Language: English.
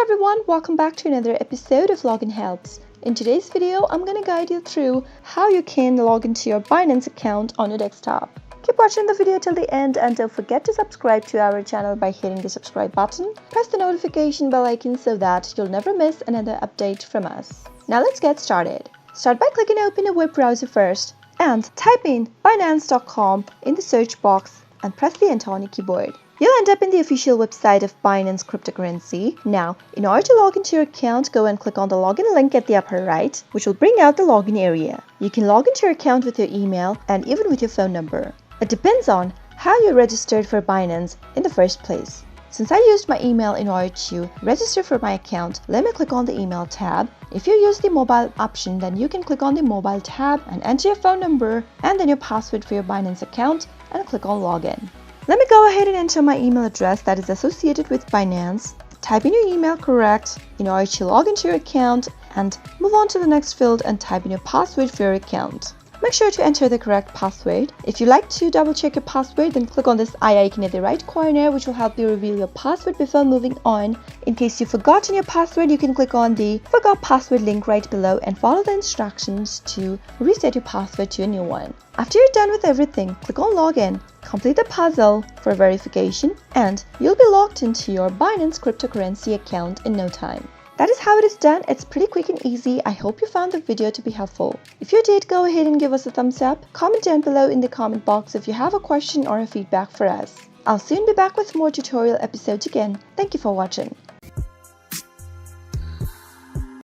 everyone, welcome back to another episode of Login Helps. In today's video, I'm going to guide you through how you can log into your Binance account on your desktop. Keep watching the video till the end and don't forget to subscribe to our channel by hitting the subscribe button. Press the notification bell icon so that you'll never miss another update from us. Now let's get started. Start by clicking open a web browser first and type in Binance.com in the search box and press the enter on your keyboard. You'll end up in the official website of Binance cryptocurrency. Now, in order to log into your account, go and click on the login link at the upper right, which will bring out the login area. You can log into your account with your email and even with your phone number. It depends on how you registered for Binance in the first place. Since I used my email in order to register for my account, let me click on the email tab. If you use the mobile option, then you can click on the mobile tab and enter your phone number and then your password for your Binance account and click on login. Let me go ahead and enter my email address that is associated with Binance. Type in your email correct in order to log into your account and move on to the next field and type in your password for your account. Make sure to enter the correct password. If you like to double check your password, then click on this eye icon at the right corner, which will help you reveal your password before moving on. In case you've forgotten your password, you can click on the Forgot Password link right below and follow the instructions to reset your password to a new one. After you're done with everything, click on Login, complete the puzzle for verification, and you'll be logged into your Binance cryptocurrency account in no time. That is how it is done. It's pretty quick and easy. I hope you found the video to be helpful. If you did, go ahead and give us a thumbs up. Comment down below in the comment box if you have a question or a feedback for us. I'll soon be back with more tutorial episodes again. Thank you for watching.